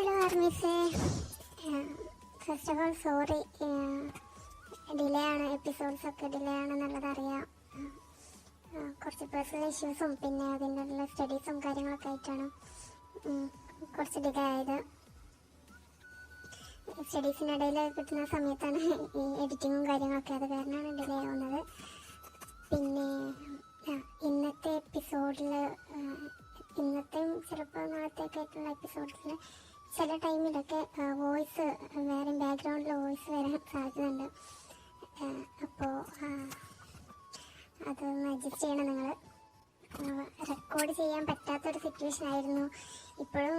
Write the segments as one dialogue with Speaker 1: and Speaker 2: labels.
Speaker 1: Hello ആർമിസേ, first of all sorry, delay ആണ്. എപ്പിസോഡ്സൊക്കെ ഡിലേ ആണെന്നുള്ളത് അറിയാം. കുറച്ച് പേഴ്സണൽ ഇഷ്യൂസും പിന്നെ അതിൻ്റെ ഉള്ള സ്റ്റഡീസും കാര്യങ്ങളൊക്കെ ആയിട്ടാണ് കുറച്ച് ഡിലേ ആയത്. സ്റ്റഡീസിനിടയിൽ കിട്ടുന്ന സമയത്താണ് ഈ എഡിറ്റിങ്ങും കാര്യങ്ങളൊക്കെ, അത് കാരണമാണ് ഡിലേ ആവുന്നത്. പിന്നെ ഇന്നത്തെ എപ്പിസോഡിൽ, ഇന്നത്തെയും ചിലപ്പോൾ നാളത്തേക്ക് ആയിട്ടുള്ള എപ്പിസോഡിൽ ചില ടൈമിലൊക്കെ വോയിസ് വേറെ, ബാക്ക്ഗ്രൗണ്ടിൽ വോയിസ് വരാൻ സാധ്യതയുണ്ട്. അപ്പോൾ അതൊന്ന് അഡ്ജസ്റ്റ് ചെയ്യണം നിങ്ങൾ. റെക്കോർഡ് ചെയ്യാൻ പറ്റാത്തൊരു സിറ്റുവേഷൻ ആയിരുന്നു. ഇപ്പോഴും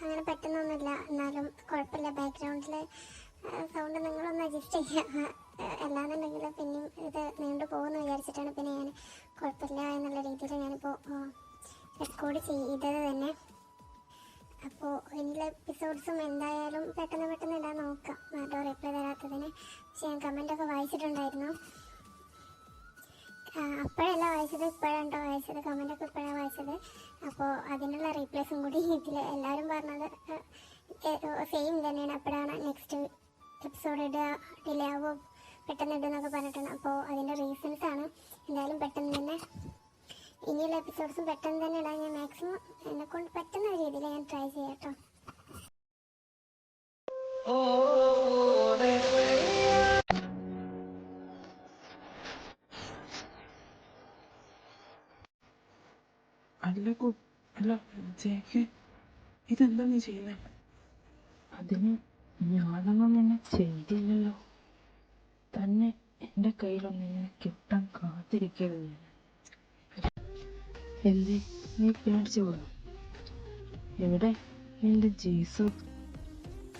Speaker 1: അങ്ങനെ പറ്റുന്നൊന്നുമില്ല, എന്നാലും കുഴപ്പമില്ല. ബാക്ക്ഗ്രൗണ്ടിൽ സൗണ്ട് നിങ്ങളൊന്ന് അഡ്ജസ്റ്റ് ചെയ്യുക. അല്ലാന്നുണ്ടെങ്കിൽ പിന്നെയും ഇത് നീണ്ടു പോകുമെന്ന് വിചാരിച്ചിട്ടാണ് പിന്നെ ഞാൻ കുഴപ്പമില്ല എന്നുള്ള രീതിയിൽ ഞാനിപ്പോൾ റെക്കോർഡ് ചെയ്തത് തന്നെ. അപ്പോൾ എല്ലാ എപ്പിസോഡ്സും എന്തായാലും പെട്ടെന്ന് ഇടാൻ നോക്കാം, ആരോ റിപ്ലൈ തരാത്തതിന്. പക്ഷെ ഞാൻ കമൻറ്റൊക്കെ വായിച്ചിട്ടുണ്ടായിരുന്നു. അപ്പോഴല്ല വായിച്ചത്, ഇപ്പോഴാണ്ടോ വായിച്ചത്, കമൻറ്റൊക്കെ ഇപ്പോഴാണ് വായിച്ചത്. അപ്പോൾ അതിനുള്ള റീപ്ലേസും കൂടി ഇതിൽ എല്ലാവരും പറഞ്ഞത് സെയിം തന്നെയാണ്. അപ്പോഴാണ് നെക്സ്റ്റ് എപ്പിസോഡ് ഇടുക, ഡിലേ ആവുമോ, പെട്ടെന്ന് ഇടുന്നൊക്കെ പറഞ്ഞിട്ടുണ്ട്. അപ്പോൾ അതിൻ്റെ റീസൺസ് ആണ്. എന്തായാലും പെട്ടെന്ന് തന്നെ ഇനിയുള്ള എപ്പിസോഡ്സും പെട്ടെന്ന് തന്നെ ഇടാൻ ഞാൻ മാക്സിമം എന്നെക്കൊണ്ട് പറ്റുന്ന രീതിയിൽ ഞാൻ ട്രൈ ചെയ്യാം കേട്ടോ.
Speaker 2: അല്ല ജേക്ക്, ഇതെന്താ നീ ചെയ്യുന്നേ?
Speaker 3: അതിന് ഞാനൊന്നും ചെയ്തില്ലല്ലോ. തന്നെ എൻ്റെ കയ്യിലൊന്നും കിട്ടാൻ കാത്തിരിക്കരുത്. എന്തേ നീ പേടിച്ചു പോയോ? എവിടെ നിന്റെ ജീസു?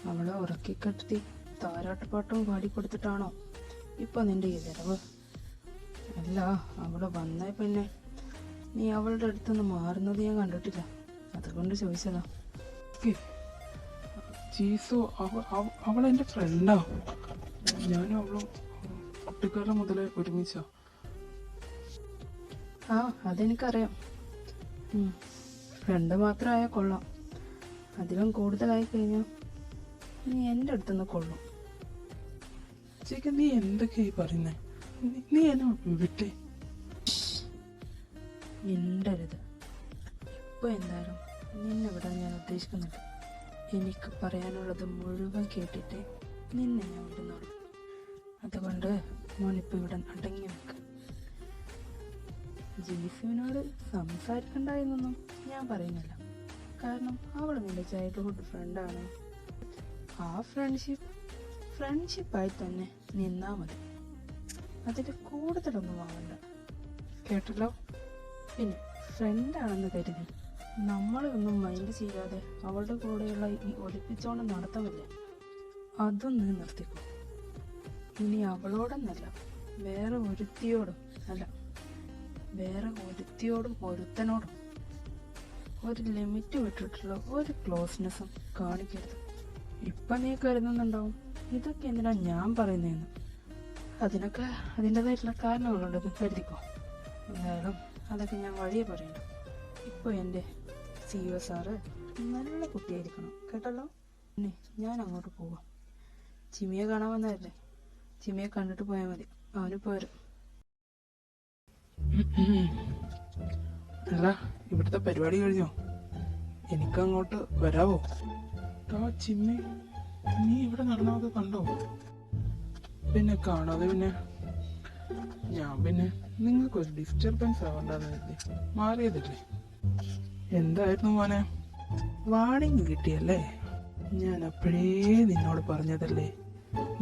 Speaker 3: അവളെ ഉറക്കിക്കെടുത്തി താരാട്ടുപാട്ടും പാടിക്കൊടുത്തിട്ടാണോ ഇപ്പൊ നിന്റെ ഈ വരവ്? അല്ല, അവള് വന്നേ പിന്നെ നീ അവളുടെ അടുത്തുനിന്ന് മാറുന്നത് ഞാൻ കണ്ടിട്ടില്ല, അതുകൊണ്ട് ചോദിച്ചതാ.
Speaker 2: ജീസു അവളെന്റെ ഫ്രണ്ടാ. ഞാനും അവളും കുട്ടിക്കാലം മുതലേ ഒരുമിച്ചാ.
Speaker 3: അതെനിക്കറിയാം. ഫ്രണ്ട് മാത്രമായാൽ കൊള്ളാം, അതിലും കൂടുതലായി കഴിഞ്ഞാൽ നീ എൻ്റെ അടുത്തുനിന്ന് കൊള്ളും.
Speaker 2: ചേക്ക്, നീ എന്തൊക്കെയായി പറയുന്നേ? നീ എന്നെ വിട്ടേ.
Speaker 3: മിണ്ടരുത്. ഇപ്പൊ എന്തായാലും നിന്നെ വിടാൻ ഞാൻ ഉദ്ദേശിക്കുന്നില്ല. എനിക്ക് പറയാനുള്ളത് മുഴുവൻ കേട്ടിട്ടേ നിന്നെ ഞാൻ വിടുന്നുള്ളൂ. അതുകൊണ്ട് മോനിപ്പോൾ ഇവിടെ അടങ്ങി നിൽക്കുക. ജീസുവിനോട് സംസാരിക്കണ്ട എന്നൊന്നും ഞാൻ പറയുന്നില്ല, കാരണം അവൾ നിന്റെ ചൈൽഡ്ഹുഡ് ഫ്രണ്ടാണ്. ആ ഫ്രണ്ട്ഷിപ്പായി തന്നെ നിന്നാ മതി, അതിൽ കൂടുതലൊന്നും ആവണ്ട, കേട്ടല്ലോ? പിന്നെ ഫ്രണ്ടാണെന്ന് കരുതി നമ്മളൊന്നും മൈൻഡ് ചെയ്യാതെ അവളുടെ കൂടെയുള്ള ഈ ഒളിപ്പിച്ചോണ്ട് നടത്തമില്ലേ, അതൊന്ന് നിർത്തിക്കോ. ഇനി അവളോടൊന്നല്ല, വേറെ ഒരുത്തിയോടും ഒരുത്തനോടും ഒരു ലിമിറ്റ് വിട്ടിട്ടുള്ള ഒരു ക്ലോസ്നെസ്സും കാണിക്കരുത്. ഇപ്പൊ നീ കരുതുന്നുണ്ടാവും ഇതൊക്കെ എന്തിനാ ഞാൻ പറയുന്നതെന്ന്. അതിനൊക്കെ അതിൻ്റെതായിട്ടുള്ള കാരണങ്ങളുണ്ടെന്ന് കരുതിക്കോ. എന്തായാലും അതൊക്കെ ഞാൻ വഴിയെ പറയണ്ട. ഇപ്പോൾ എൻ്റെ CEO സാറ് നല്ല കുട്ടിയായിരിക്കണം, കേട്ടല്ലോ? പിന്നെ ഞാൻ അങ്ങോട്ട് പോവാം. ചിമിയെ കാണാൻ വന്നതല്ലേ, ചിമിയെ കണ്ടിട്ട് പോയാൽ മതി, അവനിപ്പോൾ വരും.
Speaker 2: അല്ല, ഇവിടുത്തെ പരിപാടി കഴിഞ്ഞോ? എനിക്കങ്ങോട്ട് വരാവോ? ചിമ്മി, നീ ഇവിടെ നടന്നതൊക്കെ കണ്ടോ? പിന്നെ കാണാതെ ഞാൻ നിങ്ങൾക്കൊരു ഡിസ്റ്റർബൻസ് ആവണ്ടെന്ന് കരുതി മാറിയതല്ലേ. എന്തായിരുന്നു മോനെ, വാണിംഗ് കിട്ടിയല്ലേ? ഞാൻ അപ്പോഴേ നിന്നോട് പറഞ്ഞതല്ലേ,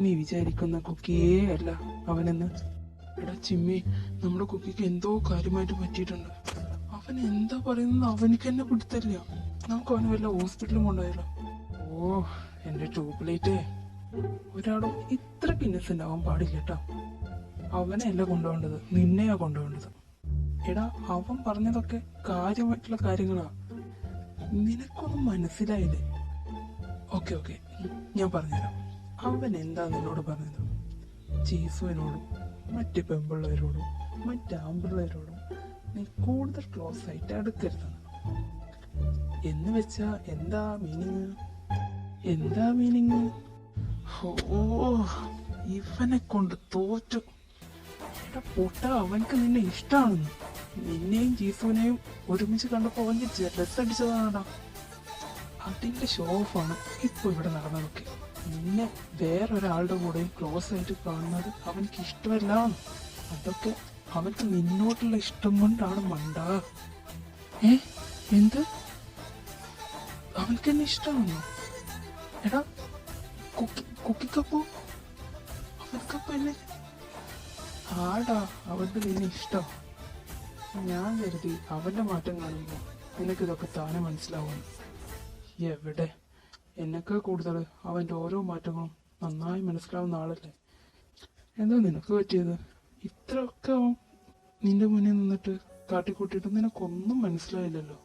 Speaker 2: നീ വിചാരിക്കുന്ന കുക്കിയേ അല്ല അവനെന്ന്. എടാ ചിമ്മി, നമ്മുടെ കുക്കിക്ക് എന്തോ കാര്യമായിട്ട് പറ്റിയിട്ടുണ്ട്. അവൻ എന്താ പറയുന്നത് അവനിക്ക് തന്നെ പിടുത്തല്ല. നമുക്ക് അവന് വല്ല ഹോസ്പിറ്റലും കൊണ്ടുപോയാലോ? ഓ എന്റെ ട്യൂബ്ലൈറ്റേ, ഒരാളും ഇത്രക്ക് ഇന്നസെന്റ് ആവാൻ പാടില്ല കേട്ടോ. അവനെയല്ല കൊണ്ടുപോകേണ്ടത്, നിന്നെയാ കൊണ്ടുപോകേണ്ടത്. എടാ, അവൻ പറഞ്ഞതൊക്കെ കാര്യമായിട്ടുള്ള കാര്യങ്ങളാ, നിനക്കൊന്നും മനസ്സിലായില്ലേ? ഓക്കെ ഞാൻ പറഞ്ഞുതരാം. അവൻ എന്താ നിന്നോട് പറഞ്ഞത്? ജീസുവിനോടും മറ്റ് പെമ്പിള്ളവരോടും മറ്റാമ്പിള്ളവരോടും നീ കൂടുതൽ ക്ലോസ് ആയിട്ട് അടുക്കരുതെന്ന്. എന്ന് വെച്ചാ എന്താ മീനിങ്? എന്താ മീനിങ്? ഓ, ഇവനെ കൊണ്ട് തോറ്റു. എടാ പൊട്ട, അവൻക്ക് നിന്നെ ഇഷ്ടാണെന്ന്. നിന്നെയും ജീസുവിനെയും ഒരുമിച്ച് കണ്ടപ്പോ അവന്റെ ജലസ് അടിച്ചതാണടാ. അതിന്റെ ഷോ ഓഫാണ് ഇപ്പൊ ഇവിടെ നടന്നതൊക്കെ. നിന്നെ വേറൊരാളുടെ കൂടെയും ക്ലോസ് ആയിട്ട് കാണുന്നത് അവനക്ക് ഇഷ്ടമല്ല. അതൊക്കെ അവൻക്ക് നിന്നോട്ടുള്ള ഇഷ്ടം കൊണ്ടാണ് മണ്ട. എന്ത്? അവൻക്ക് എന്നെ ഇഷ്ടമാണോ? എടാ കുക്കിക്കപ്പോ അവൻക്കപ്പോ എന്നെ ആടാ, അവന്റെ നിന്നെ ഇഷ്ടം. ഞാൻ കരുതി അവന്റെ മാറ്റം കാണുമ്പോ നിനക്കിതൊക്കെ താനെ മനസ്സിലാവും. എവിടെ, എന്നൊക്കെ കൂടുതൽ അവന്റെ ഓരോ മാറ്റങ്ങളും നന്നായി മനസ്സിലാവുന്ന ആളല്ലേ. എന്താ നിനക്ക് പറ്റിയത്? ഇത്രയൊക്കെ അവൻ നിന്റെ മുന്നിൽ നിന്നിട്ട് കാട്ടിക്കൂട്ടിയിട്ട് നിനക്കൊന്നും മനസ്സിലായില്ലല്ലോ.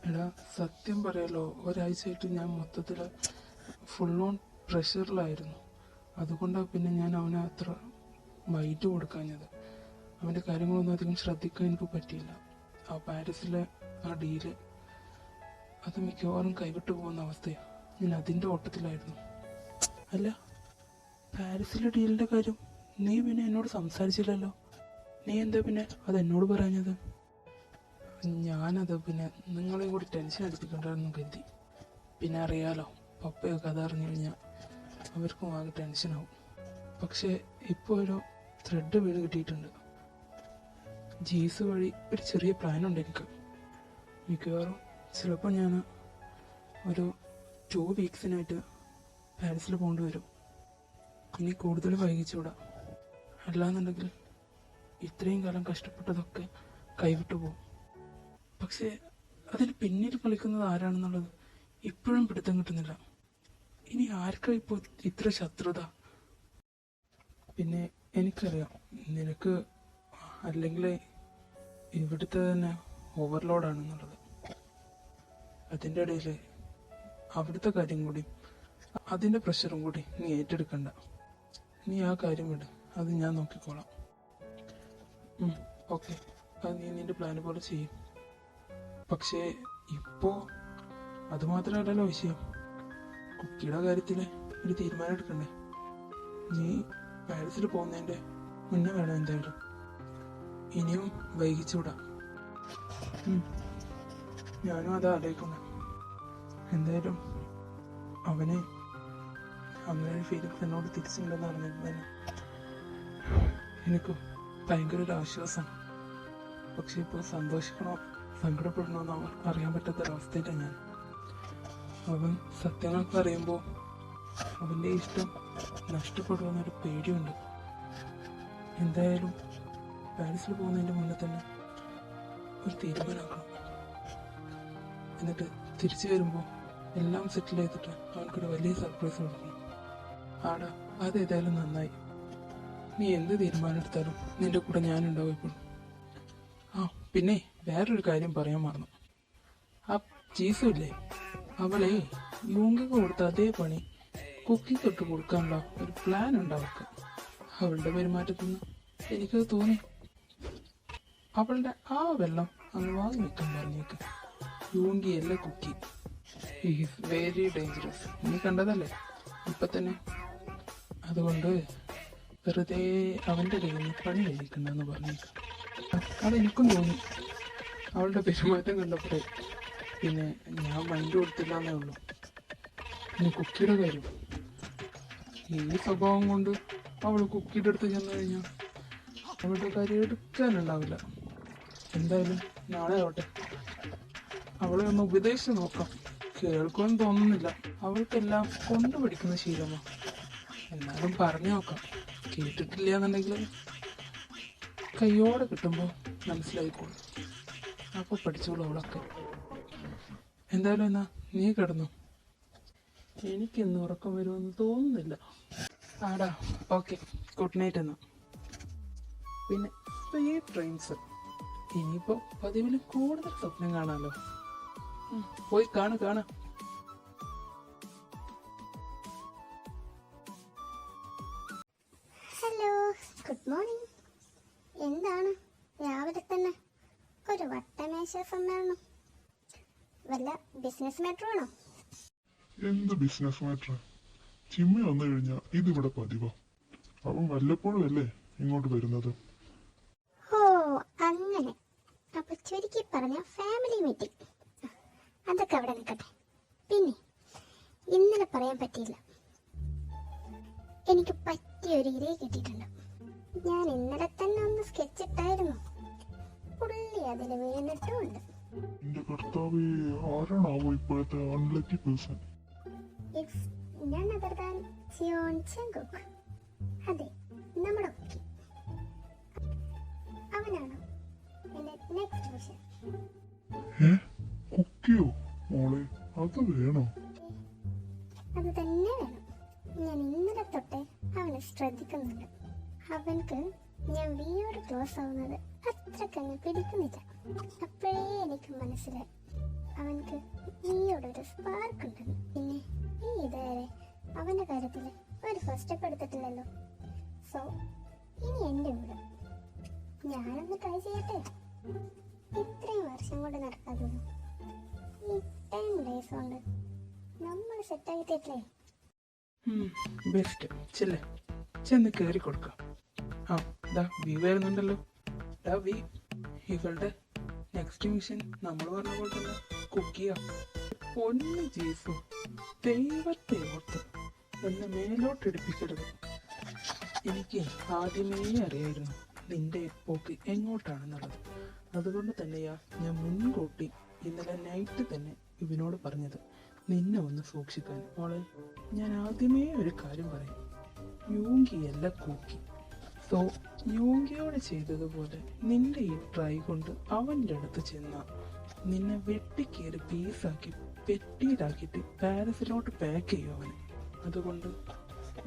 Speaker 2: എടാ സത്യം പറയാലോ, ഒരാഴ്ചയായിട്ട് ഞാൻ മൊത്തത്തില് ഫുൾ ഓൺ പ്രഷറിലായിരുന്നു. അതുകൊണ്ടാണ് പിന്നെ ഞാൻ അവനെ അത്ര മൈൻഡ് കൊടുക്കാഞ്ഞത്. അവൻ്റെ കാര്യങ്ങളൊന്നും അധികം ശ്രദ്ധിക്കാൻ എനിക്ക് പറ്റിയില്ല. ആ പാരീസിലെ ആ ഡീല് അത് മിക്കവാറും കൈവിട്ടു പോകുന്ന അവസ്ഥയാണ്. ഞാൻ അതിൻ്റെ ഓട്ടത്തിലായിരുന്നു. അല്ല, പാരീസിലെ ഡീലിൻ്റെ കാര്യം നീ പിന്നെ എന്നോട് സംസാരിച്ചില്ലല്ലോ. നീ എന്താ പിന്നെ അത് എന്നോട് പറഞ്ഞത്? ഞാനത് പിന്നെ നിങ്ങളെയും കൂടി ടെൻഷൻ അടിപ്പിക്കണ്ടെന്ന് കരുതി. പിന്നെ അറിയാലോ, പപ്പയൊക്കെ അതറിഞ്ഞു കഴിഞ്ഞാൽ അവർക്കും ആകെ ടെൻഷനാവും. പക്ഷേ ഇപ്പോൾ ഒരു ത്രെഡ് വീട് കിട്ടിയിട്ടുണ്ട്. ജീസ് വഴി ഒരു ചെറിയ പ്ലാനുണ്ട് എനിക്ക്. മിക്കവാറും ചിലപ്പോൾ ഞാൻ ഒരു 2 വീക്സിനായിട്ട് പാരീസിൽ പോകേണ്ടി വരും. ഇനി കൂടുതൽ വൈകിച്ചുകൂടാ. അല്ലാന്നുണ്ടെങ്കിൽ ഇത്രയും കാലം കഷ്ടപ്പെട്ടതൊക്കെ കൈവിട്ടു പോകും. പക്ഷേ അതിന് പിന്നിൽ കളിക്കുന്നത് ആരാണെന്നുള്ളത് ഇപ്പോഴും പിടുത്തം കിട്ടുന്നില്ല. ഇനി ആർക്കാ ഇപ്പോൾ ഇത്ര ശത്രുത? പിന്നെ എനിക്കറിയാം നിനക്ക് അല്ലെങ്കിൽ ഇവിടുത്തെ തന്നെ ഓവർലോഡാണെന്നുള്ളത്. അതിൻ്റെ ഇടയിൽ അവിടുത്തെ കാര്യം കൂടി, അതിൻ്റെ പ്രഷറും കൂടി നീ ഏറ്റെടുക്കണ്ട. നീ ആ കാര്യം വിട്, അത് ഞാൻ നോക്കിക്കോളാം. ഓക്കെ, അത് നീ നിന്റെ പ്ലാൻ പോലെ ചെയ്യും. പക്ഷേ ഇപ്പോൾ അതുമാത്രമല്ലല്ലോ വിഷയം. കുക്കിയുടെ കാര്യത്തിൽ ഒരു തീരുമാനം എടുക്കണ്ടേ? നീ പാരീസിൽ പോകുന്നതിൻ്റെ മുന്നേ വേണം എന്തായാലും. ഇനിയും വൈകിച്ചുകൂടാ. ഞാനും അത് ആലോചിക്കുന്നു. എന്തായാലും അവന് അങ്ങനെ ഫീലിങ്സ് എന്നോട് തിരിച്ചുണ്ടെന്ന് അറിഞ്ഞത് തന്നെ എനിക്ക് ഭയങ്കര ഒരു ആശ്വാസം. പക്ഷെ ഇപ്പോൾ സന്തോഷിക്കണോ സങ്കടപ്പെടണോ എന്ന് അവൻ അറിയാൻ പറ്റാത്തൊരവസ്ഥയിലാണ് ഞാൻ. അവൻ സത്യങ്ങളൊക്കെ അറിയുമ്പോൾ അവൻ്റെ ഇഷ്ടം നഷ്ടപ്പെടുമെന്നൊരു പേടിയുണ്ട്. എന്തായാലും പാരീസിൽ പോകുന്നതിൻ്റെ മുന്നേ തന്നെ ഒരു തീരുമാനമാക്കണം. എന്നിട്ട് തിരിച്ചു വരുമ്പോൾ എല്ലാം സെറ്റിൽ ചെയ്തിട്ട് അവനക്കൊരു വലിയ സർപ്രൈസ് കൊടുക്കണം. ആടാ, അതേതായാലും നന്നായി. നീ എന്ത് തീരുമാനം എടുത്താലും നിന്റെ കൂടെ ഞാനുണ്ടാവും ഇപ്പോഴും. പിന്നെ വേറൊരു കാര്യം പറയാൻ മറന്നു. ആ ജീസു ഇല്ലേ, അവളെ യൂങ്കിക്ക് കൊടുത്ത അതേ പണി കുക്കിക്ക് ഇട്ട് കൊടുക്കാനുള്ള ഒരു പ്ലാൻ ഉണ്ട് അവൾക്ക്. അവളുടെ പെരുമാറ്റത്തിൽ നിന്ന് എനിക്കത് തോന്നി. അവളുടെ ആ വെള്ളം അങ്ങ് വാങ്ങി വെക്കാൻ പറഞ്ഞേക്ക്. യൂങ്കി അല്ല കുക്കി. Is very dangerous. നീ കണ്ടതല്ലേ ഇപ്പൊ തന്നെ. അതുകൊണ്ട് വെറുതെ അവൻ്റെ കയ്യിൽ നിന്ന് പണി കഴിക്കണ്ടെന്ന് പറഞ്ഞേക്കാം. അതെനിക്കും തോന്നി അവളുടെ പെരുമാറ്റം കണ്ടപ്പോഴേ. പിന്നെ ഞാൻ മൈൻഡ് കൊടുത്തില്ല എന്നേ ഉള്ളൂ. ഇനി കുക്കിയുടെ കാര്യം, ഈ സ്വഭാവം കൊണ്ട് അവൾ കുക്കിയുടെ അടുത്ത് ചെന്ന് കഴിഞ്ഞാൽ അവളുടെ കാര്യം എടുക്കാനുണ്ടാവില്ല. എന്തായാലും നാളെ ആവട്ടെ, അവളെ ഒന്ന് ഉപദേശിച്ച് നോക്കാം. കേൾക്കുമെന്ന് തോന്നുന്നില്ല. അവൾക്കെല്ലാം കൊണ്ടുപിടിക്കുന്ന ശീലമാണ്. എന്നാലും പറഞ്ഞു നോക്കാം. കേട്ടിട്ടില്ല എന്നുണ്ടെങ്കിൽ കയ്യോടെ കിട്ടുമ്പോൾ മനസ്സിലായിക്കോളും. അപ്പോൾ പഠിച്ചോളൂ അവളൊക്കെ. എന്തായാലും എന്നാ നീ കിടന്നു. എനിക്കിന്ന് ഉറക്കം വരുമെന്ന് തോന്നുന്നില്ല. ആടാ, ഓക്കെ, ഗുഡ് നൈറ്റ് എന്നാ. പിന്നെ സ്വീറ്റ് ഡ്രീംസ്. ഇനിയിപ്പോൾ പതിവിൽ കൂടുതൽ സ്വപ്നം കാണാമല്ലോ. പോയി കാണാം.
Speaker 1: Hello, good morning. എന്താണ് രാവിലെ തന്നെ ഒരു വട്ടമേശ സമ്മേളനം? വല്ല ബിസിനസ് മാറ്റർ ആണോ?
Speaker 4: എന്ത് ബിസിനസ് മാറ്റർ? ചിമ്മി വന്നു കഴിഞ്ഞാൽ ഇതിവിടെ പതിവാ. അവൻ വല്ലപ്പോഴും അല്ലേ ഇങ്ങോട്ട് വരുന്നത്.
Speaker 1: ഓ അങ്ങനെ. അപ്പൊ ചുരുക്കി പറഞ്ഞ ഫാമിലി മീറ്റിംഗ്. അതൊക്കെ അവിടെ നിൽക്കട്ടെ. പിന്നെ ഇന്നലെ പറയാൻ പറ്റിയില്ല. എനിക്ക് പറ്റിയ ഒരു ഇരയെ കിട്ടിയിട്ടുണ്ട്. ഞാൻ ഇന്നലെ തന്നെ ഒന്ന് സ്കെച്ച് ഇട്ടായിരുന്നു. പുള്ളി അതിൽ വീണിട്ടുമുണ്ട്.
Speaker 4: എന്റെ കർത്താവേ, ആരാണാവോ ഇപ്പോഴത്തെ unlucky person?
Speaker 1: It's none other than Jeon Jungkook. അതെ, നമ്മുടെ കുക്കി. അവനാണ് എന്റെ നെക്സ്റ്റ് വിഷൻ.
Speaker 4: കുക്കിയോ മോളെ? അത് വേണോ?
Speaker 1: അത് തന്നെ വേണം. ഞാൻ ഇന്നലെ തൊട്ടേ അവനെ ശ്രദ്ധിക്കുന്നുണ്ട്. അവൻക്ക് ഞാൻ വിയോട് ക്ലോസ് ആവുന്നത് അത്രക്കങ്ങ് പിടിക്കുന്നില്ല. അപ്പോഴേ എനിക്ക് മനസ്സിലായി അവൻക്ക് വിയോടൊരു സ്പാർക്ക് ഉണ്ടെന്ന്. പിന്നെ ഈ ഇതുവരെ അവന്റെ കാര്യത്തിൽ ഒരു ഫസ്റ്റ് സ്റ്റെപ്പ് എടുത്തിട്ടില്ലല്ലോ. സോ ഇനി എന്റെ കൂടെ ഞാനൊന്ന് ട്രൈ ചെയ്യട്ടെ. ഇത്രയും വർഷം കൊണ്ട് നടക്കാത്തത് ഈ 10 days കൊണ്ട് നമ്മൾ സെറ്റായിട്ടില്ലേ?
Speaker 2: ബെസ്റ്റ്. ചെന്ന് കയറി കൊടുക്കാം. ആ ദാ വി വരുന്നുണ്ടല്ലോ. ഡാ വി, ഇവളുടെ നെക്സ്റ്റ് മിഷൻ നമ്മൾ പറഞ്ഞ പോലെ തന്നെ കുക്കിയാ. ഒന്ന് ജീസു, ദൈവത്തെ ഓർത്ത് എന്നെ മേലോട്ടെടുപ്പിക്കരുത്. എനിക്ക് ആദ്യമേ അറിയായിരുന്നു നിന്റെ പോക്ക് എങ്ങോട്ടാണെന്നുള്ളത്. അതുകൊണ്ട് തന്നെയാ ഞാൻ മുൻകൂട്ടി ഇന്നലെ നൈറ്റ് തന്നെ ഇവനോട് പറഞ്ഞത് നിന്നെ ഒന്ന് സൂക്ഷിക്കാൻ. മോളെ, ഞാൻ ആദ്യമേ ഒരു കാര്യം പറയും, യൂങ്കിയല്ല കുക്കി. സോ യൂങ്കിയോട് ചെയ്തതുപോലെ നിന്റെ ഈ ട്രൈ കൊണ്ട് അവൻ്റെ അടുത്ത് ചെന്ന നിന്നെ വെട്ടിക്കേറി പീസാക്കി പെട്ടിയിലാക്കിയിട്ട് പാരീസിലോട്ട് പാക്ക് ചെയ്യും അവന്. അതുകൊണ്ട്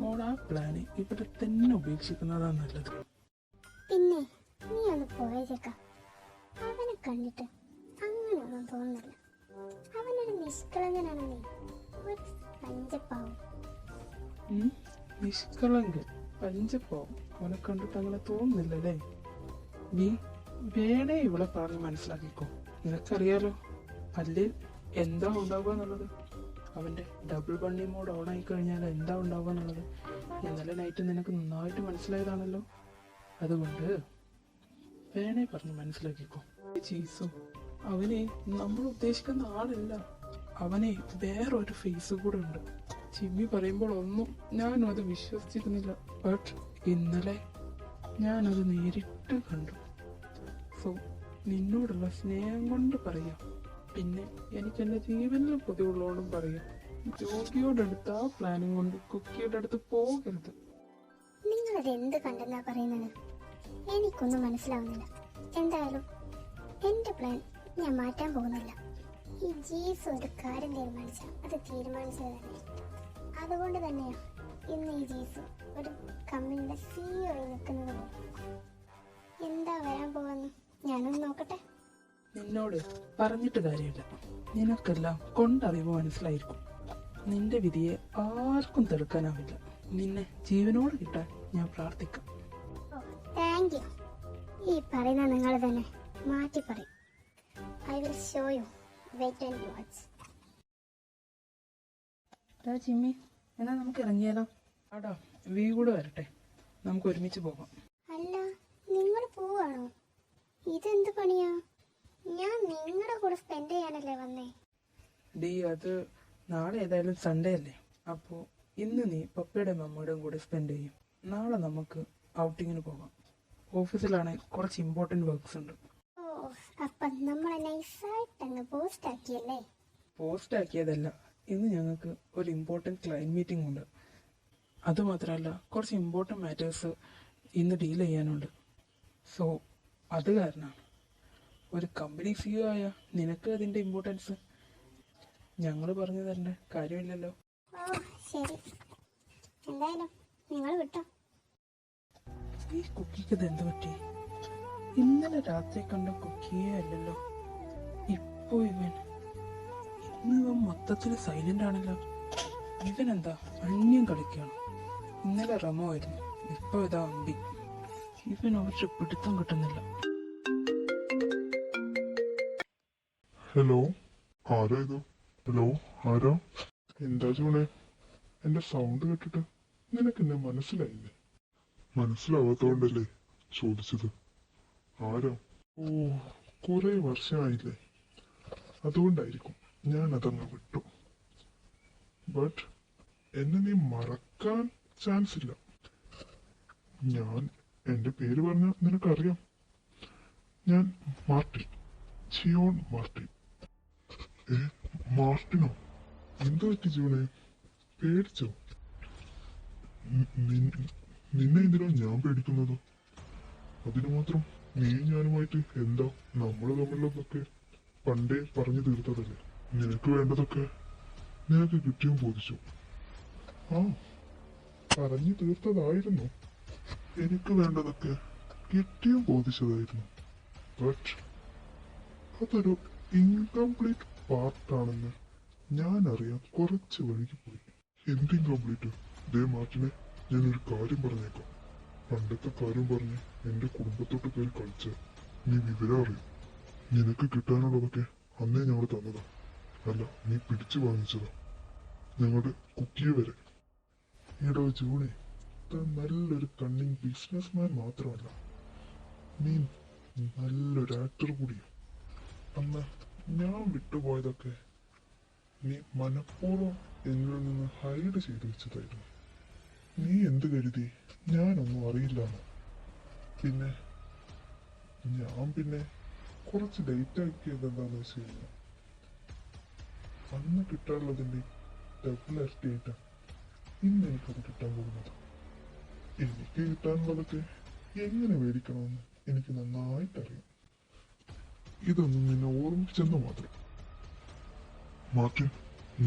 Speaker 2: മോൾ ആ പ്ലാന് ഇവിടെ തന്നെ ഉപേക്ഷിക്കുന്നതാണ് നല്ലത്.
Speaker 1: പിന്നെ നീ ഒന്ന് പോയേക്കാം. അവനെ കണ്ടിട്ട് അങ്ങനെയൊന്നും തോന്നുന്നില്ല. അവനൊരു നിഷ്കളങ്കനാണെന്നേ, ഒരു പഞ്ചപ്പാവും.
Speaker 2: നിഷ്കളങ്കൻ പഞ്ചപ്പാവും അവനെ കണ്ടിട്ട് അങ്ങനെ തോന്നുന്നില്ലല്ലേ? നീ വേണേ ഇവിടെ പറഞ്ഞ് മനസ്സിലാക്കിക്കോ. നിനക്കറിയാലോ അല്ലേൽ എന്താ ഉണ്ടാവുക എന്നുള്ളത്. അവന്റെ ഡബിൾ ബണ്ണി മോഡ് ഓൺ ആയി കഴിഞ്ഞാൽ എന്താ ഉണ്ടാവുക എന്നുള്ളത് ഇന്നലെ നൈറ്റ് നിനക്ക് നന്നായിട്ട് മനസ്സിലായതാണല്ലോ. അതുകൊണ്ട് വേണേ പറഞ്ഞ് മനസ്സിലാക്കിക്കോ. ചീസു അവനെ നമ്മൾ ഉദ്ദേശിക്കുന്ന ആളല്ല. അവനെ വേറൊരു ഫേസ് കൂടെ ഉണ്ട്. ചിമ്മി പറയുമ്പോൾ ഒന്നും ഞാനും അത് വിശ്വസിച്ചിരുന്നില്ല. ബട്ട് ഇന്നലെ ഞാനത് നേരിട്ട് കണ്ടു. സോ നിന്നോടുള്ള സ്നേഹം കൊണ്ട് പറയാം. പിന്നെ എനിക്ക് എൻ്റെ ജീവനിൽ പൊതുവുള്ളതുകൊണ്ടും പറയാം, ജോഗിയോടടുത്ത് ആ പ്ലാനും കൊണ്ട് കുക്കിയുടെ അടുത്ത് പോകരുത്.
Speaker 1: നിങ്ങളത് എന്ത് കണ്ടെന്നാ പറയുന്നത്? എനിക്കൊന്നും മനസ്സിലാവുന്നില്ല. എന്തായാലും എന്റെ പ്ലാൻ ഞാൻ മാറ്റാൻ പോകുന്നില്ല. ഈ ജീസ് ഒരു കാര്യം തീരുമാനിച്ച അത് തീരുമാനിച്ചത് തന്നെ. അതുകൊണ്ട് തന്നെയാണ് ഇന്ന് ഈ ജീസ് ഒരു കമ്പനിയുടെ CEO ആയി നിൽക്കുന്നത് പോലെ. എന്താ വരാൻ പോകുന്നു ഞാനൊന്ന് നോക്കട്ടെ.
Speaker 2: നിന്നോട് പറഞ്ഞിട്ട് കാര്യമില്ല. നിനക്കെല്ലാം കൊണ്ടറിവ് മനസ്സിലായിരിക്കും. നിന്റെ വിധിയെ ആർക്കും തടുക്കാനാവില്ല. നിന്നെ ജീവനോട് കിട്ടാൻ ഞാൻ പ്രാർത്ഥിക്കാം.
Speaker 1: Thank you. ഈ പറയുന്ന നിങ്ങൾ തന്നെ മാറ്റി പറയും. I will show you. Wait and watch.
Speaker 3: Chimmi, എന്നാ നമുക്ക് ഇറങ്ങിയാലോ?
Speaker 2: ആടാ, വി കൂടെ വരട്ടെ, നമുക്ക് ഒരുമിച്ച് പോകാം.
Speaker 1: അല്ല, നിങ്ങൾ പോവാണോ? ഇതെന്ത് പണിയാ? ഞാൻ നിങ്ങളുടെ കൂടെ സ്പെൻഡ് ചെയ്യാനല്ലേ വന്നേ.
Speaker 2: ഡി, അത് നാളെ ഏതായാലും സൺഡേ അല്ലേ. അപ്പോൾ ഇന്ന് നീ പപ്പയുടെ മമ്മയുടെയും കൂടെ സ്പെൻഡ് ചെയ്യും. നാളെ നമുക്ക് ഔട്ടിങ്ങിന് പോകാം. ഓഫീസിലാണെ കുറച്ച് ഇമ്പോർട്ടൻറ്റ് വർക്ക്സ് ഉണ്ട്.
Speaker 1: ഓ, അപ്പം നമ്മളെ നൈസായിട്ട് അങ്ങ് പോസ്റ്റ് ആക്കിയല്ലേ?
Speaker 2: പോസ്റ്റ് ആക്കിയതല്ല, ഇന്ന് ഞങ്ങൾക്ക് ഒരു ഇമ്പോർട്ടൻറ്റ് ക്ലയൻറ്റ് മീറ്റിംഗ് ഉണ്ട്. അതുമാത്രമല്ല കുറച്ച് ഇമ്പോർട്ടൻറ്റ് മാറ്റേഴ്സ് ഇന്ന് ഡീൽ ചെയ്യാനുണ്ട്. സോ അത് കാരണമാണ്. ഒരു കമ്പനി CEO ആയ നിനക്ക് അതിൻ്റെ ഇമ്പോർട്ടൻസ് ഞങ്ങൾ പറഞ്ഞു തരേണ്ട കാര്യമില്ലല്ലോ.
Speaker 1: ഓ ശരി, എന്തായാലും നിങ്ങൾ വിട്ടോ.
Speaker 2: ഈ കുക്കിക്ക് ഇത് എന്ത് പറ്റി? ഇന്നലെ രാത്രി കണ്ട കുക്കിയേ അല്ലല്ലോ. ഇപ്പൊ ഇന്ന് മൊത്തത്തിൽ സൈലന്റ് ആണല്ലോ. ഇവനെന്താ അന്യം കളിക്കുകയാണ്? ഇന്നലെ റമോ ആയിരുന്നു, ഇപ്പൊ ഇതാ അമ്പി. ഇവൻ ഒരു പിടുത്തം കിട്ടുന്നില്ല.
Speaker 4: ഹലോ, ആരാ ഇത്? ഹലോ, ആരാ? എന്താ ജൂണേ, എന്റെ സൗണ്ട് കേട്ടിട്ട് നിനക്ക് എന്നെ മനസ്സിലായില്ലേ? മനസ്സിലാവാത്തോണ്ടല്ലേ ചോദിച്ചത്. ആരാ? ഓ, കുറെ വർഷമായില്ലേ, അതുകൊണ്ടായിരിക്കും ഞാൻ അതങ്ങ് വിട്ടു. ബട്ട് എന്നെ നീ മറക്കാൻ ചാൻസ് ഇല്ല. ഞാൻ എന്റെ പേര് പറഞ്ഞ നിനക്കറിയാം. ഞാൻ മാർട്ടിൻ, ജിയോൺ മാർട്ടിൻ. ഏ, മാർട്ടിനോ? എന്തു പറ്റി ജൂണേ, പേടിച്ചോ? നിന്നെ എന്തിനാ ഞാൻ പേടിക്കുന്നത്? അതിനു മാത്രം നീ ഞാനുമായിട്ട് എന്താ? നമ്മൾ തമ്മിലുള്ളതൊക്കെ പണ്ടേ പറഞ്ഞു തീർത്തതല്ലേ. നിനക്ക് വേണ്ടതൊക്കെ നിനക്ക് കിട്ടിയും ബോധിച്ചു. ആ, പറഞ്ഞു തീർത്തതായിരുന്നു. എനിക്ക് വേണ്ടതൊക്കെ കിട്ടിയും ബോധിച്ചതായിരുന്നു. ബട്ട് അതൊരു ഇൻകംപ്ലീറ്റ് പാർട്ടാണെന്ന് ഞാൻ അറിയാൻ കുറച്ച് വഴുകിപ്പോയി. എന്ത് ഇൻകംപ്ലീറ്റ്? ദേ മാർട്ടിനെ, ഞാനൊരു കാര്യം പറഞ്ഞേക്കാം. പണ്ടത്തെ കാര്യം പറഞ്ഞ് എന്റെ കുടുംബത്തോട്ട് കയറി കളിച്ച നീ വിവരം അറിയും. നിനക്ക് കിട്ടാനുള്ളതൊക്കെ അന്നേ ഞങ്ങൾ തന്നതാ. അല്ല, നീ പിടിച്ചു വാങ്ങിച്ചതാ. ഞങ്ങളുടെ കുക്കിയെ വരെ. എടോ ജൂണേ, നല്ലൊരു കണ്ണിങ് ബിസിനസ്മാൻ മാത്രമല്ല, നീ നല്ലൊരു ആക്ടർ കൂടിയാണ്. അന്ന് ഞാൻ വിട്ടുപോയതൊക്കെ നീ മനഃപൂർവ്വം എന്നിൽ നിന്ന് ഹൈഡ് ചെയ്തു വെച്ചതായിരുന്നു. നീ എന്ത് കരുതി ഞാനൊന്നും അറിയില്ലാന്ന്? പിന്നെ കുറച്ച് ലേറ്റ് ആക്കിയത് എന്താന്ന് വെച്ച് കഴിഞ്ഞാൽ, അന്ന് കിട്ടാനുള്ളതിന്റെ ഡബിൾ ഇരട്ടിയായിട്ടാണ് ഇന്ന് എനിക്കത് കിട്ടാൻ പോകുന്നത്. എനിക്ക് കിട്ടാനുള്ളതൊക്കെ എങ്ങനെ മേടിക്കണമെന്ന് എനിക്ക് നന്നായിട്ടറിയാം. ഇതൊന്നും നിന്നെ ഓർമ്മിച്ചെന്ന് മാത്രം. മാർട്ടിൻ,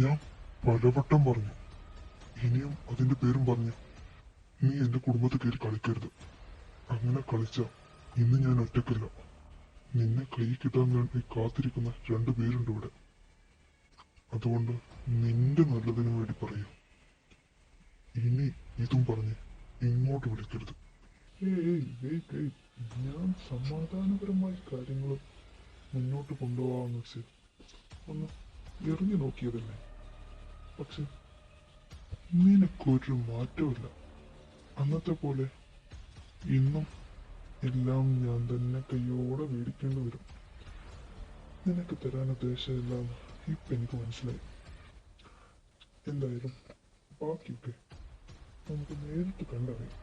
Speaker 4: ഞാൻ പലവട്ടം പറഞ്ഞു, ഇനിയും അതിന്റെ പേരും പറഞ്ഞു നീ എന്റെ കുടുംബത്തിൽ കയറി കളിക്കരുത്. അങ്ങനെ കളിച്ച ഇന്ന് ഞാൻ ഒറ്റക്കല്ല. നിന്നെ കൈ കിട്ടാൻ വേണ്ടി കാത്തിരിക്കുന്ന 2 പേരുണ്ട് ഇവിടെ. അതുകൊണ്ട് നിന്റെ നല്ലതിനു വേണ്ടി പറയൂ, ഇനി ഇതും പറഞ്ഞ് ഇങ്ങോട്ട് വിളിക്കരുത്. ഞാൻ സമാധാനപരമായി കാര്യങ്ങൾ മുന്നോട്ട് കൊണ്ടുപോകാന്ന് വെച്ച് ഒന്ന് എറിഞ്ഞു നോക്കിയതല്ലേ. പക്ഷെ നിനക്കൊരു മാറ്റമില്ല. അന്നത്തെ പോലെ ഇന്നും എല്ലാം ഞാൻ തന്നെ കയ്യോടെ മേടിക്കേണ്ടി വരും. നിനക്ക് തരാൻ ഉദ്ദേശമില്ല ഇപ്പൊ എനിക്ക് മനസ്സിലായി. എന്തായാലും ബാക്കിയൊക്കെ നമുക്ക് നേരിട്ട് കണ്ടറിയാം.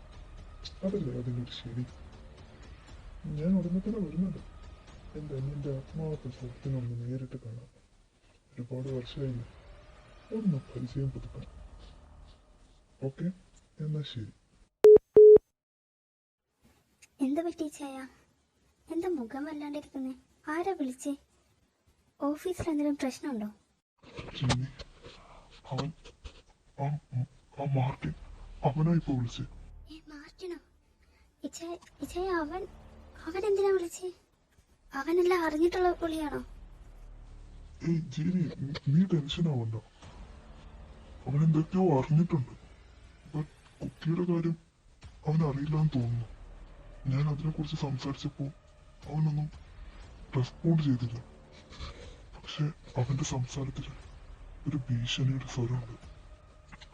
Speaker 4: അതല്ലേ അതിൻ്റെ ഒരു ശരി. ഞാൻ ഉടനെ തന്നെ വരുന്നുണ്ട്. എൻ്റെ അനിയൻ്റെ ആത്മാർത്ഥ സുഹൃത്തിനൊന്ന് നേരിട്ട് കാണാം. ഒരുപാട് വർഷമായില്ല, ഒന്ന് പരിചയം പുതുക്കാം. ഓക്കെ, എന്നാ ശരി.
Speaker 1: എന്താ പറ്റി ചായ? എന്താ മുഖം വല്ലാണ്ടിരിക്കുന്നേ? ആരാ വിളിച്ചേ? ഓഫീസിൽ എന്തെങ്കിലും പ്രശ്നമുണ്ടോ?
Speaker 4: ജിമ്മി, അവൻ ആ മാർട്ടിൻ, അവനാ ഇപ്പൊ വിളിച്ചേ.
Speaker 1: മാർട്ടിനോ? ഇച്ചായ, അവൻ എന്തിനാ വിളിച്ചേ? അവനെല്ലാം അറിഞ്ഞിട്ടുള്ള വിളിയാണോ?
Speaker 4: ഏയ് ജീനി, നീ ടെൻഷൻ ആവണ്ട. അവൻ എന്തൊക്കെയോ അറിഞ്ഞിട്ടുണ്ട്. ബട്ട് കുട്ടിയുടെ കാര്യം അവൻ അറിയില്ലാന്ന് തോന്നുന്നു. ഞാൻ അതിനെക്കുറിച്ച് സംസാരിച്ചപ്പോ അവനൊന്നും റെസ്പോണ്ട് ചെയ്തില്ല. പക്ഷെ അവന്റെ സംസാരത്തിൽ ഒരു ഭീഷണിയുടെ സ്വരമുണ്ട്.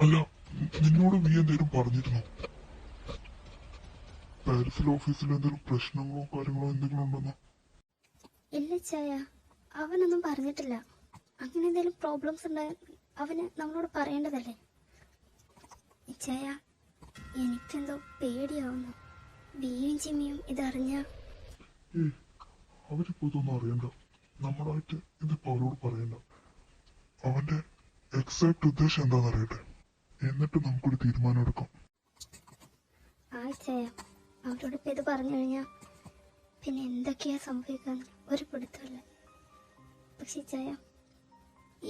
Speaker 4: അല്ല, നിന്നോട് നീ എന്തെങ്കിലും പറഞ്ഞിരുന്നോ? പാരിസിൽ ഓഫീസിൽ എന്തെങ്കിലും പ്രശ്നങ്ങളോ കാര്യങ്ങളോ എന്തെങ്കിലും ഉണ്ടെന്നോ?
Speaker 1: ഇല്ല ചായ, അവനൊന്നും പറഞ്ഞിട്ടില്ല. അങ്ങനെ എന്തെങ്കിലും പ്രോബ്ലംസ് ഉണ്ടായാൽ അവന് നമ്മളോട് പറയേണ്ടതല്ലേ. ചായ, എനിക്കെന്തോ പേടിയാവുന്നു. ബിയും ജിമ്മിയും ഇതറിഞ്ഞ
Speaker 4: അവരിപ്പോ ഇതൊന്നും അറിയണ്ട. നമ്മളായിട്ട് ഇതിപ്പോ അവരോട് പറയണ്ട. അവന്റെ എക്സാക്ട് ഉദ്ദേശം എന്താണെന്ന് അറിയട്ടെ, എന്നിട്ട് നമുക്കൊരു തീരുമാനം എടുക്കാം.
Speaker 1: ചായ, അവരോട് ഇപ്പൊ ഇത് പറഞ്ഞു കഴിഞ്ഞാൽ പിന്നെ എന്തൊക്കെയാ സംഭവിക്കാന്ന് ഒരു പിടുത്തമില്ല. പക്ഷെ ചായ,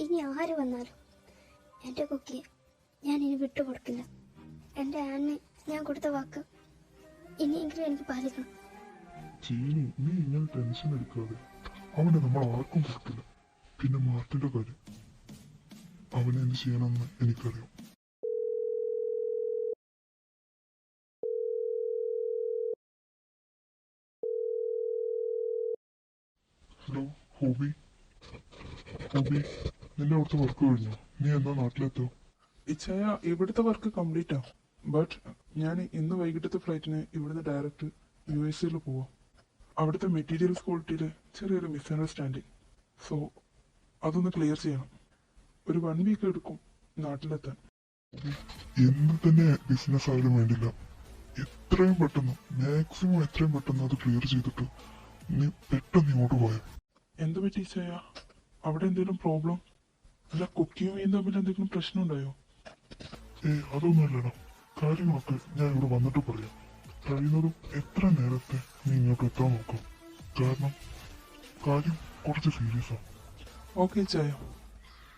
Speaker 1: ഇനി ആര് വന്നാലും എൻ്റെ കുക്കിയെ ഞാൻ ഇനി വിട്ടുകൊടുക്കില്ല. എൻ്റെ ആനിന് ഞാൻ കൊടുത്ത വാക്ക് ഇനിയെങ്കിലും എനിക്ക് പാലിക്കണം.
Speaker 4: ചീനി, നീ ഇങ്ങനെ ടെൻഷൻ എടുക്കാതെ. അവനെ നമ്മൾ ആർക്കും കൊടുക്കില്ല. പിന്നെ മാർട്ടിന്റെ കാര്യം, അവനെ എന്ത് ചെയ്യണമെന്ന് എനിക്കറിയാം. ഹലോ ഹോബി, നിന്റെ അവിടുത്തെ വർക്ക് കഴിഞ്ഞോ? നീ എന്നാ നാട്ടിലെത്തോ?
Speaker 2: ഇച്ചായ ഇവിടുത്തെ വർക്ക് കംപ്ലീറ്റ് ആവും. ബട്ട് ഞാൻ ഇന്ന് വൈകിട്ടത്തെ ഫ്ലൈറ്റിന് ഇവിടുന്ന് ഡയറക്റ്റ് USA പോവാം. അവിടുത്തെ മെറ്റീരിയൽസ് ക്വാളിറ്റിയിൽ ചെറിയൊരു മിസ്അണ്ടർസ്റ്റാൻഡിങ്. സോ അതൊന്ന് ക്ലിയർ ചെയ്യണം. ഒരു 1 വീക്ക് എടുക്കും നാട്ടിലെത്താൻ.
Speaker 4: എന്ത് തന്നെ ബിസിനസ് ആയാലും വേണ്ടില്ല, എത്രയും പെട്ടെന്ന് മാക്സിമം എത്രയും പെട്ടെന്ന് അത് ക്ലിയർ ചെയ്തിട്ട് നീ പെട്ടെന്ന് ഇങ്ങോട്ട് പോയോ.
Speaker 2: എന്ത് പറ്റി ഇച്ചായ? അവിടെ എന്തെങ്കിലും പ്രോബ്ലം? അല്ല, കുക്കിയും ഈ തമ്മിൽ എന്തെങ്കിലും പ്രശ്നം ഉണ്ടായോ?
Speaker 4: അതൊന്നുമല്ലടാ, കാര്യങ്ങളൊക്കെ ഞാൻ ഇവിടെ വന്നിട്ട് പറയാം. കഴിയുന്നതും എത്ര നേരത്തെ നീ ഇങ്ങോട്ട് എത്താൻ നോക്കാം. കാരണം കാര്യം കുറച്ച് സീരിയസ് ആണ്.
Speaker 2: ഓക്കെ ചായ,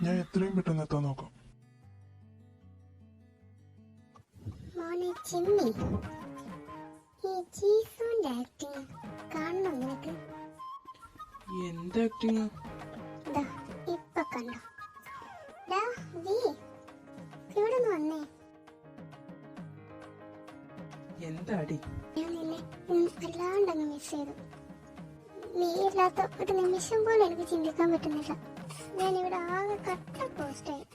Speaker 2: ഞാൻ എത്രയും പെട്ടെന്ന് എത്താൻ നോക്കാം.
Speaker 1: മോനെ ചിമ്മി, ഈ ജീസുവിന്റെ ആക്ടിങ് കാണണം നിനക്ക്?
Speaker 3: എന്ത് ആക്ടിങ്?
Speaker 1: ദാ ഇപ്പൊ കണ്ടോ? ഡാ നീ ഇവിടെ ഒന്ന് വന്നേ.
Speaker 3: എന്താടി?
Speaker 1: ഞാൻ നിന്നെ വല്ലാണ്ടങ്ങ് മിസ് ചെയ്തു. നീ ഇല്ലാത്ത ഒരു നിമിഷം പോലും എനിക്ക് ചിന്തിക്കാൻ പറ്റുന്നില്ല. ഞാൻ ഇവിടെ ആകെ കട്ട പോസ്റ്റായി.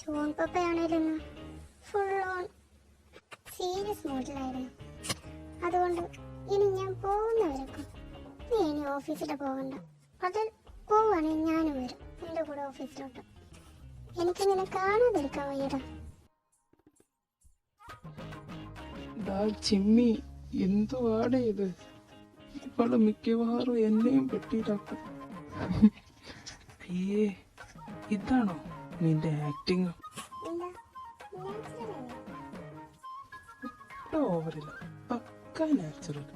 Speaker 1: ജോൺ പപ്പയാണേലും ഫുൾ ഓൺ സീരിയസ് മൂഡിലായിരുന്നു. അതുകൊണ്ട് ഇനി ഞാൻ പോകുന്നവരൊക്കെ നീ ഇനി ഓഫീസിൽ പോകണ്ട. അത് പോവുകയാണെങ്കിൽ ഞാനും വരും എൻ്റെ കൂടെ ഓഫീസിലോട്ട്. എനിക്ക് നിന്നെ കാണാതിരിക്കാൻ വയ്യടാ.
Speaker 3: ചിമ്മി, എന്തുവാടേ ഇത്? ഇവള് മിക്കവാറും എന്നെയും പെട്ടിയിലാക്കും. അയ്യേ, ഇതാണോ നിന്റെ ആക്ടിങ്?
Speaker 1: എന്താ നാച്ചുറൽ
Speaker 3: ഓവറില്ല, പക്ക നാച്ചുറൽ.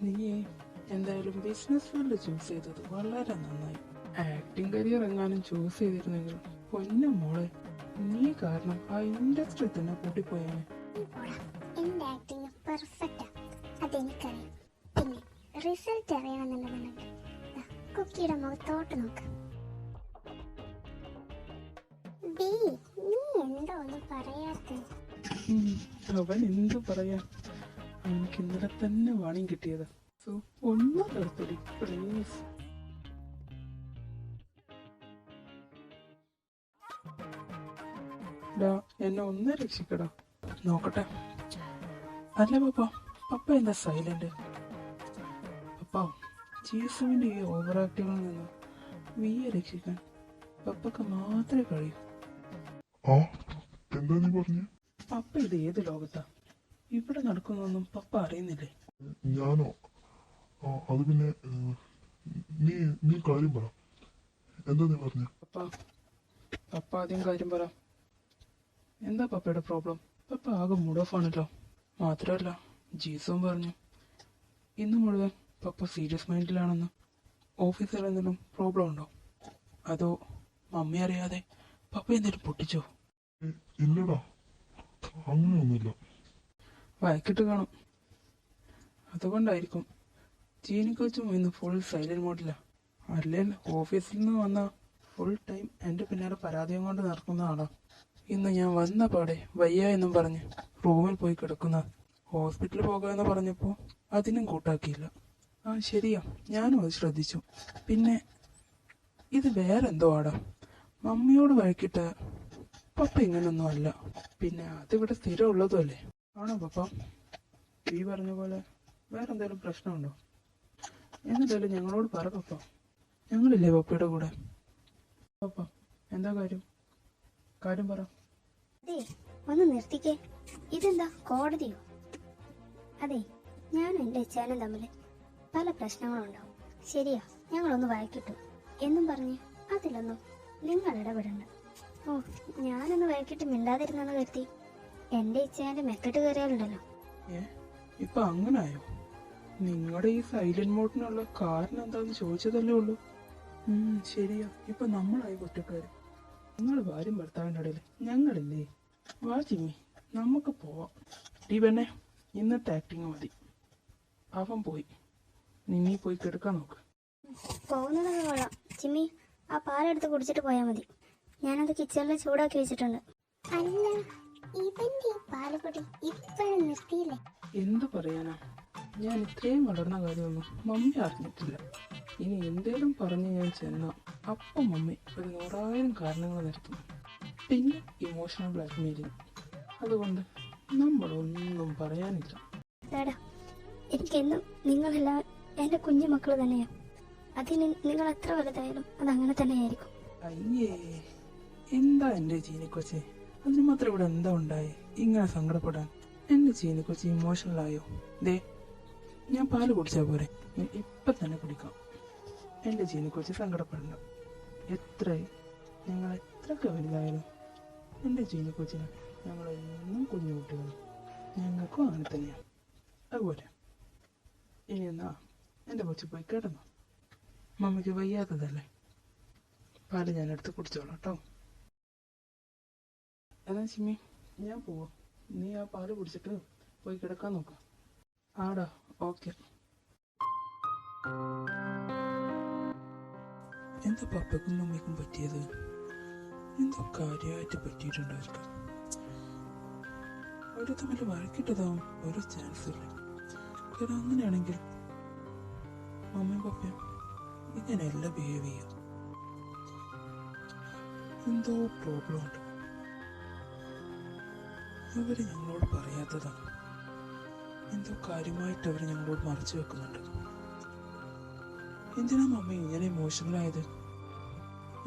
Speaker 3: നീ എന്തായാലും ബിസിനസ് ഫീൽഡ് ചൂസ് ചെയ്തത് വളരെ നന്നായി. ആക്ടിങ് കരിയർ എങ്ങാനും ചൂസ് ചെയ്തിരുന്നെങ്കിൽ പൊന്നു മോളെ, നീ കാരണം ആ ഇൻഡസ്ട്രി തന്നെ കൂട്ടിപ്പോയേനെ.
Speaker 1: എന്റെ ആക്ടിങ് പെർഫെക്റ്റാ, അതെനിക്കറിയാം. പിന്നെ റിസൾട്ട് അറിയണമെന്നുണ്ടെന്നുണ്ടെങ്കിൽ കുക്കിയുടെ മുഖത്തോട്ട് നോക്ക്. ബി, നീ എന്തോ ഒന്നും പറയാത്ത?
Speaker 3: അവൻ എന്തു പറയാ? അവനക്ക് ഇന്നലെ തന്നെ വാണിംഗ് കിട്ടിയത്. സോ ഒന്നും നിർത്തടി പ്ലീസ്. എന്നെ ഒന്ന് രക്ഷിക്കടാ. നോക്കട്ടെ. അല്ല പപ്പ, പപ്പ എന്താ സൈലന്റ്? പപ്പ, ജീസുവിന്റെ ഈ ഓവർ ആക്ടിങ്ങിൽ നിന്ന് വിയെ രക്ഷിക്കാൻ പപ്പക്ക് മാത്രമേ കഴിയൂ.
Speaker 4: എന്താ നീ പറഞ്ഞ?
Speaker 3: പപ്പ ഇത് ഏത് ലോകത്താ? ഇവിടെ നടക്കുന്നൊന്നും പപ്പ അറിയുന്നില്ലേ?
Speaker 4: ഞാനോ? അത് പിന്നെ നീ കാര്യം പറ. എന്താ നീ പറഞ്ഞ?
Speaker 3: പപ്പ ആദ്യം കാര്യം പറ. എന്താ പപ്പയുടെ പ്രോബ്ലം? പപ്പ ആകെ മൂഡ് ഓഫ് ആണല്ലോ. മാത്രമല്ല ജീസും പറഞ്ഞു ഇന്ന് മുഴുവൻ പപ്പ സീരിയസ് മൈൻഡിലാണെന്ന്. ഓഫീസിൽ എന്തെങ്കിലും പ്രോബ്ലം ഉണ്ടോ? അതോ മമ്മി അറിയാതെ പപ്പ എന്തെങ്കിലും പൊട്ടിച്ചോ?
Speaker 4: ഇല്ലടാ, അങ്ങനെയൊന്നുമില്ല.
Speaker 3: വഴക്കിട്ട് കാണും, അതുകൊണ്ടായിരിക്കും. ചീനിക്കൊച്ചും ഇന്ന് ഫുൾ സൈലന്റ് മോഡിലാ. അല്ലെങ്കിൽ ഓഫീസിൽ നിന്ന് വന്ന ഫുൾ ടൈം എൻ്റെ പിന്നാലെ പരാതിയും കൊണ്ട് നടക്കുന്ന ആളാ. ഇന്ന് ഞാൻ വന്ന പാടെ വയ്യ എന്നും പറഞ്ഞ് റൂമിൽ പോയി കിടക്കുന്ന. ഹോസ്പിറ്റലിൽ പോകാമെന്ന് പറഞ്ഞപ്പോൾ അതിനും കൂട്ടാക്കിയില്ല. ശരിയാ, ഞാനും അത് ശ്രദ്ധിച്ചു. പിന്നെ ഇത് വേറെന്തോ ആടാ. മമ്മിയോട് വഴക്കിട്ട് പപ്പ ഇങ്ങനൊന്നും അല്ല. പിന്നെ അതിവിടെ സ്ഥിരം ഉള്ളതും അല്ലേ? ആണോ പപ്പ? ഈ പറഞ്ഞ പോലെ വേറെന്തെങ്കിലും പ്രശ്നമുണ്ടോ? എന്നിട്ടാലും ഞങ്ങളോട് പറ പപ്പ. ഞങ്ങളില്ലേ പപ്പയുടെ കൂടെ? പപ്പ എന്താ കാര്യം? കാര്യം പറ.
Speaker 1: അതെ, ഒന്ന് നിർത്തിക്കേ. ഇതെന്താ കോടതിയോ? അതെ, ഞാനും എൻ്റെ അച്ഛനും തമ്മിൽ പല പ്രശ്നങ്ങളുണ്ടാവും. ശരിയാ, ഞങ്ങളൊന്ന് വഴക്കിട്ടു എന്നും പറഞ്ഞ് അതിലൊന്നും നിങ്ങൾ ഇടപെടണ്ട. ഞാനൊന്ന് വഴക്കിട്ട് മിണ്ടാതിരുന്നെന്ന് കരുതി എൻ്റെ ഇച്ഛാൻ്റെ മെക്കെട്ട് കയറിയാലുണ്ടല്ലോ.
Speaker 3: ഇപ്പൊ അങ്ങനായോ? നിങ്ങളുടെ ഈ സൈലന്റ് മോഡിനുള്ള കാരണം എന്താന്ന് ചോദിച്ചതല്ലേ ഉള്ളൂ. ശരിയാ, ഇപ്പൊ നമ്മളായി കുറ്റക്കാര്. നിങ്ങൾ ഭാര്യ ഭർത്താവിൻ്റെ ഇടയിൽ ഞങ്ങളില്ലേ? വാ ചിമ്മി, നമുക്ക് പോവാം. ഈ പെണ്ണെ, ഇന്നത്തെ ആക്ടിങ് മതി. അവൻ പോയി, നീ പോയി കിടക്കാൻ നോക്ക്.
Speaker 1: പോകുന്നതൊക്കെ കൊള്ളാം. ചിമ്മി, ആ പാലെടുത്ത് കുടിച്ചിട്ട് പോയാൽ മതി. ഞാനത് കിച്ചണിൽ ചൂടാക്കി വെച്ചിട്ടുണ്ട്. അല്ല, ഇവന്റെ ഈ പാലുകുടി ഇപ്പോഴും നിർത്തിയില്ലേ?
Speaker 3: എന്തു പറയാനാ, ഞാൻ ഇത്രയും വളർന്ന കാര്യമൊന്നും മമ്മി അറിഞ്ഞിട്ടില്ല. ഇനി എന്തേലും പറഞ്ഞ് ഞാൻ ചെന്ന അപ്പം മമ്മി ഒരു 100,000 കാരണങ്ങൾ നിരത്തും.
Speaker 2: പിന്നെ ഇമോഷണൽ ബ്ലാക്ക്മെയിലിംഗ്. അതുകൊണ്ട് നമ്മളൊന്നും പറയാനില്ല.
Speaker 1: ഡാഡാ, എനിക്കെന്നും നിങ്ങളെല്ലാം എൻ്റെ കുഞ്ഞു മക്കൾ തന്നെയാണ്. അതിന് നിങ്ങൾ എത്ര വലുതായാലും അതങ്ങനെ തന്നെയായിരിക്കും.
Speaker 2: അയ്യേ, എന്താ എൻ്റെ ചീനിക്കൊച്ചെ, അതിന് മാത്രം ഇവിടെ എന്താ ഉണ്ടായി ഇങ്ങനെ സങ്കടപ്പെടാൻ? എൻ്റെ ചീനിക്കൊച്ചി ഇമോഷണലായോ? ദേ, ഞാൻ പാല് കുടിച്ചാൽ പോരെ? ഇപ്പം തന്നെ കുടിക്കാം. എൻ്റെ ചീനിക്കൊച്ചി സങ്കടപ്പെടണ്ട. ഞങ്ങൾ എത്രയൊക്കെ വലുതായാലും എൻ്റെ ചീനിക്കൊച്ചിന് ഞങ്ങളെന്നും കുഞ്ഞു കുട്ടികളും. ഞങ്ങൾക്കും അങ്ങനെ തന്നെയാണ്. അതുപോലെ ഇനി എന്നാ എൻ്റെ കൊച്ചു പോയി കിടന്നു. മമ്മിക്ക് വയ്യാത്തതല്ലേ, പാല് ഞാനെടുത്ത് കുടിച്ചോളാം കേട്ടോ. എന്നാ ചിമ്മി, ഞാൻ പോവാം. നീ ആ പാല് കുടിച്ചിട്ട് പോയി കിടക്കാൻ നോക്കാം. ആടാ, ഓക്കെ. എന്താ പപ്പയ്ക്കും മമ്മിക്കും പറ്റിയത്? എന്തോ കാര്യമായിട്ട് പറ്റിയിട്ടുണ്ട് അവർക്ക്. അവർ തമ്മിൽ വഴക്കിട്ടതാവും ഒരു ചാൻസ് ഇല്ല. കാരണം അങ്ങനെയാണെങ്കിൽ മമ്മിയും പപ്പയും ഇങ്ങനെയല്ല ബിഹേവ് ചെയ്യുക. എന്തോ പ്രോബ്ലം ഉണ്ട്. അവർ ഞങ്ങളോട് പറയാത്തതാണ്. എന്തോ കാര്യമായിട്ട് അവർ ഞങ്ങളോട് മറച്ചു വെക്കുന്നുണ്ട്. എന്തിനാ മമ്മി ഇങ്ങനെ ഇമോഷണലായത്?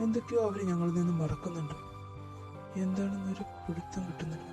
Speaker 2: എന്തൊക്കെയോ അവർ ഞങ്ങളിൽ നിന്ന് മറക്കുന്നുണ്ട്. എന്താണെന്നൊരു പിടുത്തം കിട്ടുന്നില്ല.